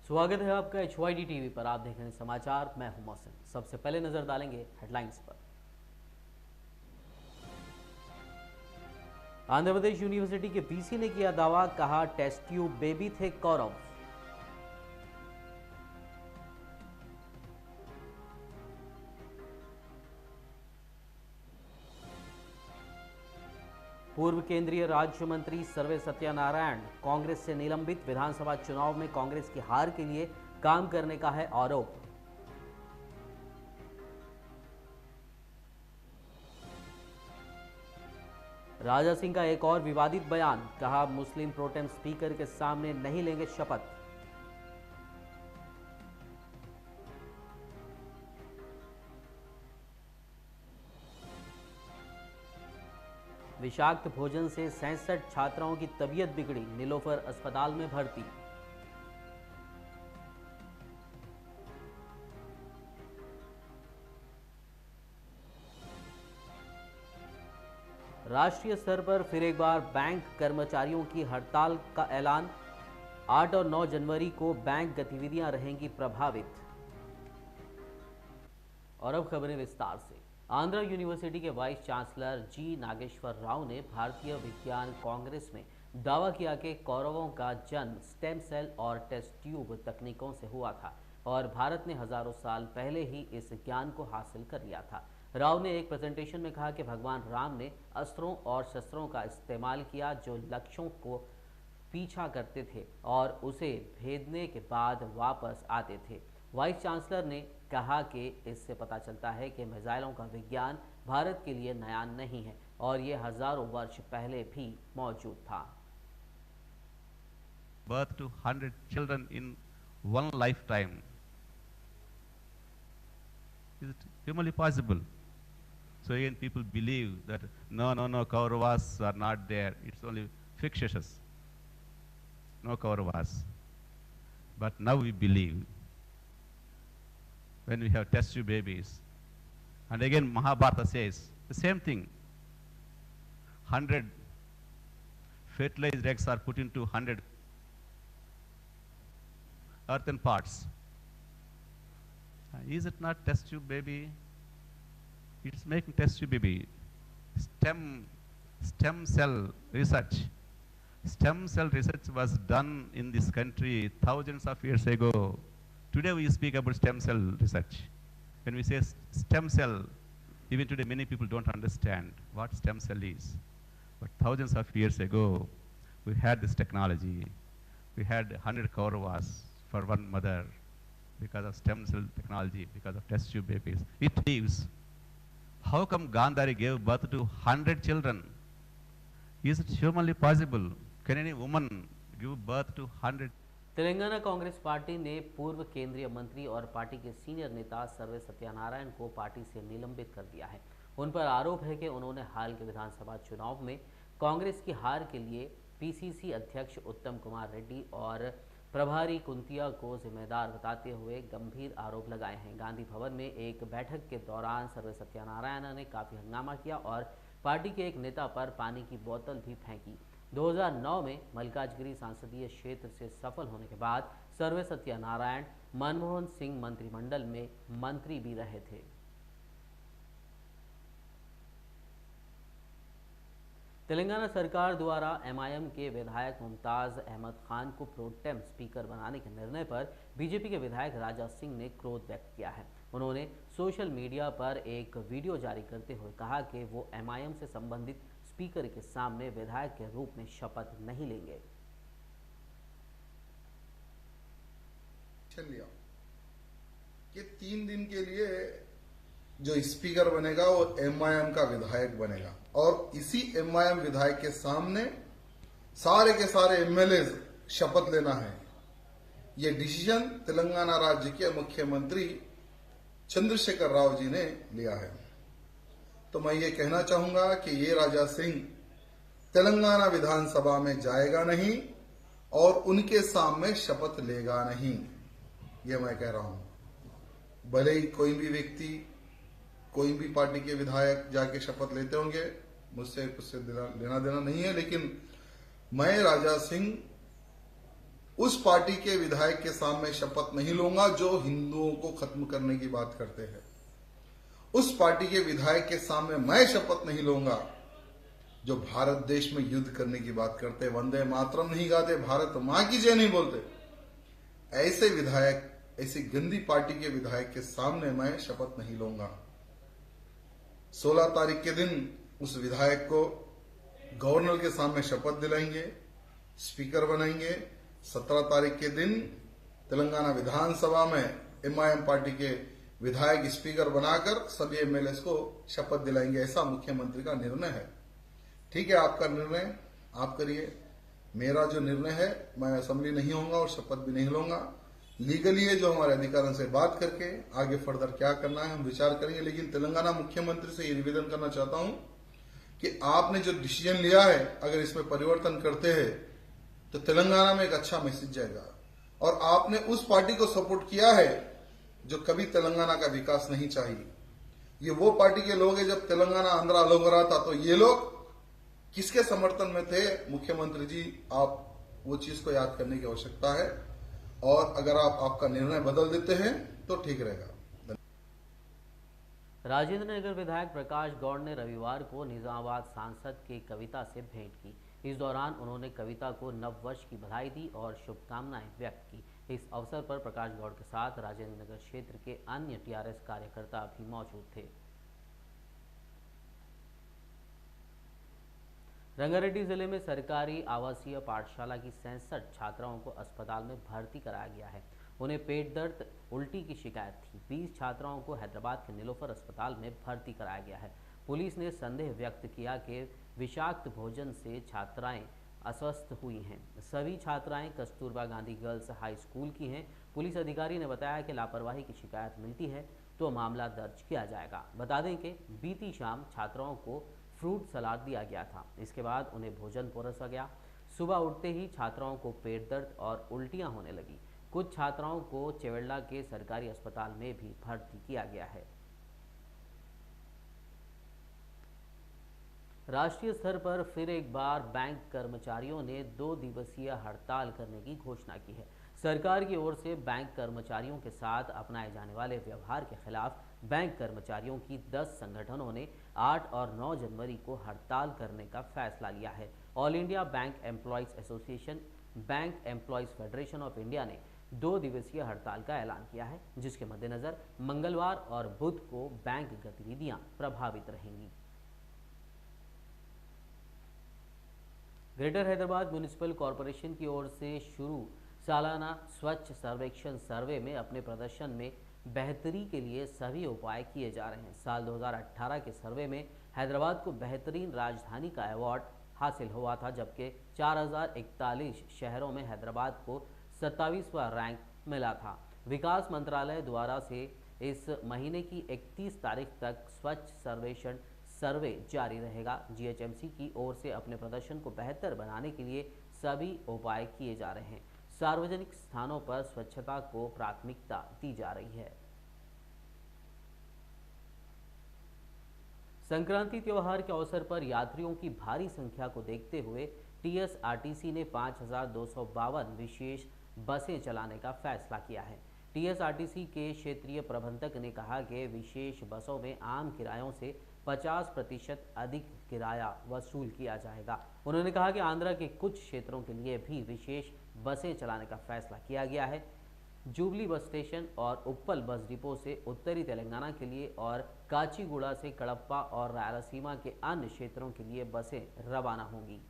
स्वागत है आपका HYD टीवी पर। आप देख रहे हैं समाचार, मैं हूं मौसम। सबसे पहले नजर डालेंगे हेडलाइंस पर। आंध्र प्रदेश यूनिवर्सिटी के वीसी ने किया दावा, कहा टेस्ट ट्यूब बेबी थे कौरव। पूर्व केंद्रीय राज्य मंत्री सर्वे सत्यानारायण कांग्रेस से निलंबित। विधानसभा चुनाव में कांग्रेस की हार के लिए काम करने का है आरोप। राजा सिंह का एक और विवादित बयान, कहा मुस्लिम प्रोटेम स्पीकर के सामने नहीं लेंगे शपथ। विषाक्त भोजन से 67 छात्राओं की तबीयत बिगड़ी, नीलोफर अस्पताल में भर्ती। राष्ट्रीय स्तर पर फिर एक बार बैंक कर्मचारियों की हड़ताल का ऐलान। 8 और 9 जनवरी को बैंक गतिविधियां रहेंगी प्रभावित। और अब खबरें विस्तार से। आंध्र यूनिवर्सिटी के वाइस चांसलर जी नागेश्वर राव ने भारतीय विज्ञान कांग्रेस में दावा किया कि कौरवों का जन्म स्टेम सेल और टेस्ट ट्यूब तकनीकों से हुआ था और भारत ने हजारों साल पहले ही इस ज्ञान को हासिल कर लिया था। राव ने एक प्रेजेंटेशन में कहा कि भगवान राम ने अस्त्रों और शस्त्रों का इस्तेमाल किया जो लक्ष्यों को पीछा करते थे और उसे भेदने के बाद वापस आते थे। वाइस चांसलर ने कहा कि इससे पता चलता है कि मिसाइलों का विज्ञान भारत के लिए नया नहीं है और ये हजारों वर्ष पहले भी मौजूद था। Birth to 100 children in one lifetime. Is it humanly possible? So again, people believe that no, Kauravas are not there. It's only fictitious. No Kauravas. But now we believe when we have test tube babies. And again, Mahabharata says the same thing. 100 fertilized eggs are put into 100 earthen pots. Is it not test tube baby? It's making test tube baby. Stem cell research. Stem cell research was done in this country thousands of years ago. Today we speak about stem cell research. When we say stem cell, even today many people don't understand what stem cell is. But thousands of years ago, we had this technology. We had 100 Kauravas for one mother because of stem cell technology, because of test tube babies. It leaves. How come Gandhari gave birth to 100 children? Is it humanly possible? Can any woman give birth to 100? Telangana Congress party ने पूर्व केंद्रीय मंत्री और party के senior नेता सर्वे सत्यानारायण को party से निलंबित कर दिया है। उन पर आरोप है कि उन्होंने हाल के विधानसभा चुनाव में कांग्रेस की हार के लिए पीसीसी अध्यक्ष उत्तम कुमार रेड्डी और प्रभारी कुंतिया को जिम्मेदार बताते हुए गंभीर आरोप लगाए हैं। गांधी भवन में एक बैठक के दौरान सर्वे सत्यानारायण ने काफी हंगामा किया और पार्टी के एक नेता पर पानी की बोतल भी फेंकी। 2009 में मल्काजगिरी संसदीय क्षेत्र से सफल होने के बाद सर्वे सत्यानारायण मनमोहन सिंह मंत्रिमंडल में मंत्री भी रहे थे। तेलंगाना सरकार द्वारा एमआईएम के विधायक मुमताज अहमद खान को प्रोटेम स्पीकर बनाने के निर्णय पर बीजेपी के विधायक राजा सिंह ने क्रोध व्यक्त किया है। उन्होंने सोशल मीडिया पर एक वीडियो जारी करते हुए कहा कि वो एमआईएम से संबंधित स्पीकर के सामने विधायक के रूप में शपथ नहीं लेंगे। लिया कि 3 दिन के लिए जो स्पीकर बनेगा वो एमआईएम का विधायक बनेगा और इसी एमआईएम विधायक के सामने सारे के सारे एमएलए शपथ लेना है। ये डिसीजन तेलंगाना राज्य के मुख्यमंत्री चंद्रशेखर राव जी ने लिया है। तो मैं ये कहना चाहूंगा कि ये राजा सिंह तेलंगाना विधानसभा में जाएगा नहीं और उनके सामने शपथ लेगा नहीं, ये मैं कह रहा हूं। भले ही कोई भी व्यक्ति, कोई भी पार्टी के विधायक जाके शपथ लेते होंगे, मुझसे लेना देना नहीं है, लेकिन मैं राजा सिंह उस पार्टी के विधायक के सामने शपथ नहीं लूंगा जो हिंदुओं को खत्म करने की बात करते हैं। उस पार्टी के विधायक के सामने मैं शपथ नहीं लूंगा जो भारत देश में युद्ध करने की बात करते, वंदे मातरम नहीं गाते, भारत मां की जय नहीं बोलते। ऐसे विधायक, ऐसी गंदी पार्टी के विधायक के सामने मैं शपथ नहीं लूंगा। 16 तारीख के दिन उस विधायक को गवर्नर के सामने शपथ दिलाएंगे, स्पीकर बनाएंगे। 17 तारीख के दिन तेलंगाना विधानसभा में एमआईएम पार्टी के विधायक स्पीकर बनाकर सभी एमएलए को शपथ दिलाएंगे। ऐसा मुख्यमंत्री का निर्णय है। ठीक है, आपका निर्णय आप करिए। मेरा जो निर्णय है, मैं असेंबली नहीं होऊंगा और शपथ भी नहीं लूंगा। लीगली है जो हमारे अधिकारियों से बात करके आगे फर्दर क्या करना है हम विचार करेंगे। लेकिन तेलंगाना मुख्यमंत्री से ये निवेदन करना चाहता हूं कि आपने जो डिसीजन लिया है, अगर इसमें परिवर्तन करते हैं तो तेलंगाना में एक अच्छा मैसेज जाएगा। और आपने उस पार्टी को सपोर्ट किया है जो कभी तेलंगाना का विकास नहीं चाहिए। ये वो पार्टी के लोग हैं, जब तेलंगाना आंध्रा अलग हो रहा था तो ये लोग किसके समर्थन में थे? मुख्यमंत्री जी, आप वो चीज को याद करने की आवश्यकता है। और अगर आप आपका निर्णय बदल देते हैं तो ठीक रहेगा। राजेंद्र नगर विधायक प्रकाश गौड़ ने रविवार को निजामाबाद सांसद की कविता से भेंट की। इस दौरान उन्होंने कविता को नव वर्ष की बधाई दी और शुभकामनाएं व्यक्त की। इस अवसर पर प्रकाश गौड़ के साथ राजेंद्र नगर क्षेत्र के अन्य टीआरएस कार्यकर्ता भी मौजूद थे। रंगारेड्डी जिले में सरकारी आवासीय पाठशाला की 67 छात्राओं को अस्पताल में भर्ती कराया गया है। उन्हें पेट दर्द, उल्टी की शिकायत थी। 20 छात्राओं को हैदराबाद के नीलोफर अस्पताल में भर्ती कराया गया है। पुलिस ने संदेह व्यक्त किया कि विषाक्त भोजन से छात्राएं अस्वस्थ हुई हैं। सभी छात्राएं Kasturba Gandhi girls high school की हैं। पुलिस अधिकारी ने बताया कि लापरवाही की शिकायत मिलती है तो मामला दर्ज किया जाएगा। बता दें कि बीती शाम छात्राओं को फ्रूट सलाद दिया गया था। इसके बाद उन्हें भोजन परोसा गया। सुबह उठते ही छात्राओं को पेट दर्द और उल्टियां होने लगी। कुछ छात्राओं को चेवेल्ला के सरकारी अस्पताल में भी भर्ती किया गया है। राष्ट्रीय स्तर पर फिर एक बार बैंक कर्मचारियों ने 2 दिवसीय हड़ताल करने की घोषणा की है। सरकार की ओर से बैंक कर्मचारियों के साथ अपनाए जाने वाले व्यवहार के खिलाफ बैंक कर्मचारियों की 10 संगठनों ने 8 और 9 जनवरी को हड़ताल करने का फैसला लिया है। All India bank employees association, bank employees federation of India ने 2 दिवसीय हड़ताल का ऐलान किया है, जिसके मद्देनजर मंगलवार और बुध को बैंक गतिविधियां प्रभावित रहेंगी। ग्रेटर हैदराबाद म्युनिसिपल कॉरपोरेशन की ओर से शुरू सालाना स्वच्छ सर्वेक्षण सर्वे में अपने प्रदर्शन में बेहतरी के लिए सभी उपाय किए जा रहे हैं। साल 2018 के सर्वे में हैदराबाद को बेहतरीन राजधानी का अवार्ड हासिल हुआ था, जबकि 4041 शहरों में हैदराबाद को 27वां रैंक मिला था। विकास मंत्रालय द्वारा से इस महीने की 31 तारीख तक स्वच्छ सर्वेक्षण सर्वे जारी रहेगा। जीएचएमसी की ओर से अपने प्रदर्शन को बेहतर बनाने के लिए सभी उपाय किए जा रहे हैं। सार्वजनिक स्थानों पर स्वच्छता को प्राथमिकता दी जा रही है। संक्रांति त्योहार के अवसर पर यात्रियों की भारी संख्या को देखते हुए टीएसआरटीसी ने 5252 विशेष बसें चलाने का फैसला किया है। टीएसआरटीसी के क्षेत्रीय प्रबंधक ने कहा कि विशेष बसों में आम किरायों से 50% अधिक किराया वसूल किया जाएगा। उन्होंने कहा कि आंध्रा के कुछ क्षेत्रों के लिए भी विशेष बसें चलाने का फैसला किया गया है। जुबली बस स्टेशन और उप्पल बस डिपो से उत्तरी तेलंगाना के लिए और काचीगुड़ा से कडप्पा और रायलसीमा के अन्य क्षेत्रों के लिए बसें रवाना होंगी।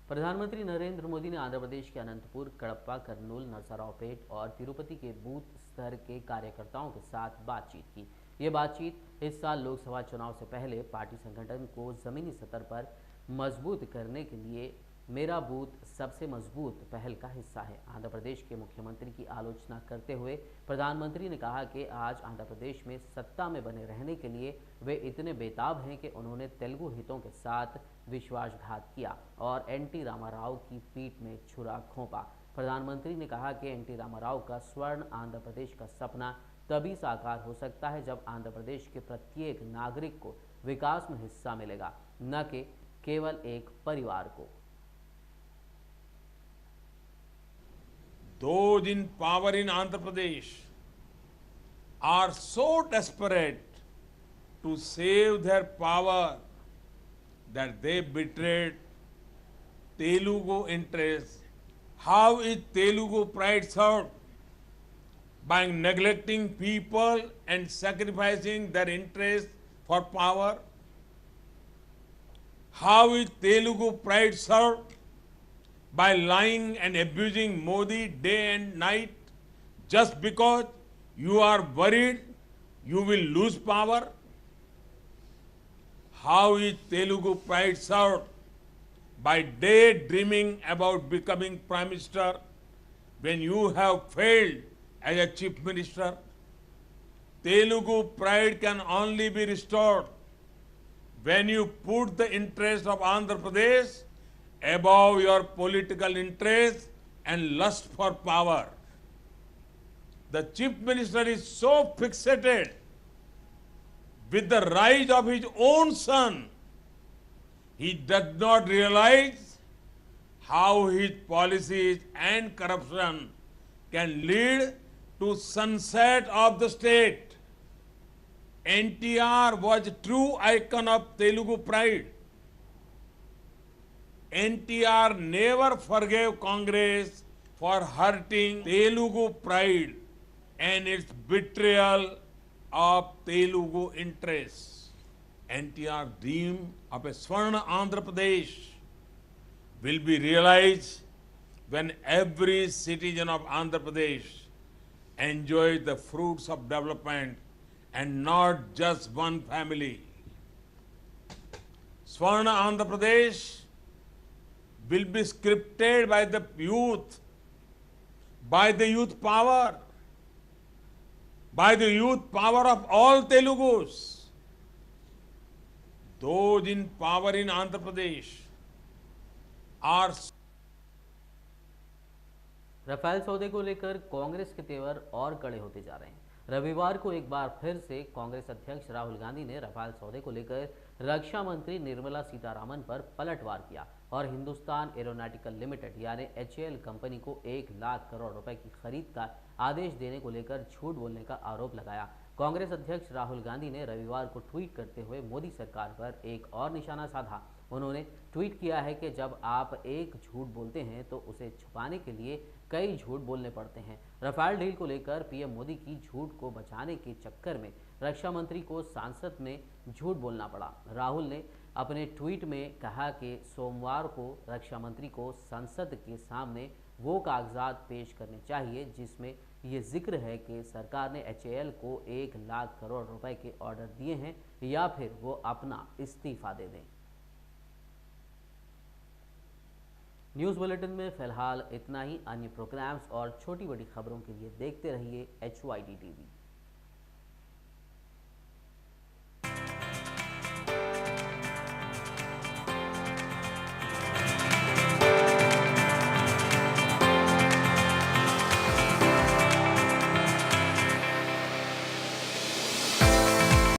प्रधानमंत्री नरेंद्र मोदी ने आंध्र प्रदेश के अनंतपुर, कडप्पा, कर्नूल, नरसरावपेट और तिरुपति के बूथ स्तर के कार्यकर्ताओं के साथ बातचीत की। ये बातचीत इस साल लोकसभा चुनाव से पहले पार्टी संगठन को जमीनी स्तर पर मजबूत करने के लिए मेरा बूथ सबसे मजबूत पहल का हिस्सा है। आंध्र प्रदेश के मुख्यमंत्री की आलोचना करते हुए प्रधानमंत्री ने कहा कि आज आंध्र प्रदेश में सत्ता में बने रहने के लिए वे इतने बेताब हैं कि उन्होंने तेलुगु हितों के साथ विश्वासघात किया और एनटी रामाराव की पीठ में छुरा घोंपा। प्रधानमंत्री ने कहा कि एनटी रामाराव का स्वर्ण आंध्र प्रदेश का सपना तभी साकार हो सकता है जब आंध्र प्रदेश के प्रत्येक नागरिक को विकास में हिस्सा मिलेगा, न कि केवल एक परिवार को। Those in power in Andhra Pradesh are so desperate to save their power that they betrayed Telugu interests. How is Telugu pride served? By neglecting people and sacrificing their interests for power? How is Telugu pride served? By lying and abusing Modi day and night just because you are worried you will lose power? How is Telugu pride served? By daydreaming about becoming Prime Minister when you have failed as a Chief Minister? Telugu pride can only be restored when you put the interest of Andhra Pradesh above your political interests and lust for power. The Chief Minister is so fixated with the rise of his own son, he does not realize how his policies and corruption can lead to sunset of the state. NTR was a true icon of Telugu pride. NTR never forgave Congress for hurting Telugu pride and its betrayal of Telugu interests. NTR dream of a Swarna Andhra Pradesh will be realized when every citizen of Andhra Pradesh enjoys the fruits of development and not just one family. Swarna Andhra Pradesh will be scripted by the youth power, by the youth power of all Telugus. Those in power in Andhra Pradesh are Rafale सौदे को लेकर कांग्रेस के तेवर और कड़े होते जा रहे हैं। रविवार को एक बार फिर से कांग्रेस अध्यक्ष राहुल गांधी ने रफाल सौदे को लेकर रक्षा मंत्री निर्मला सीतारामन पर पलटवार किया और हिंदुस्तान एरोनॉटिकल लिमिटेड यानी HAL कंपनी को 1 लाख करोड़ रुपए की खरीद का आदेश देने को लेकर झूठ बोलने का आरोप लगाया। कांग्रेस अध्यक्ष राहुल गांधी ने रविवार को ट्वीट करते हुए मोदी सरकार पर एक और निशाना साधा। उन्होंने ट्वीट किया है कि जब आप एक झूठ बोलते हैं तो उसे छुपाने के लिए कई झूठ बोलने पड़ते हैं। रफाल डील को लेकर पीएम मोदी की झूठ को बचाने के चक्कर में रक्षा मंत्री को संसद में झूठ बोलना पड़ा। राहुल ने अपने ट्वीट में कहा कि सोमवार को रक्षा मंत्री को संसद के सामने वो कागजात पेश करने चाहिए जिसमें ये जिक्र है कि सरकार ने HAL को 1 लाख करोड़ रुपए के ऑर्डर दिए हैं या फिर वो अपना इस्तीफा दे दें। न्यूज़ बुलेटिन में फिलहाल इतना ही। अन्य प्रोग्राम्स और छोटी बड़ी खबरों के लिए देखते रहिए HYD TV।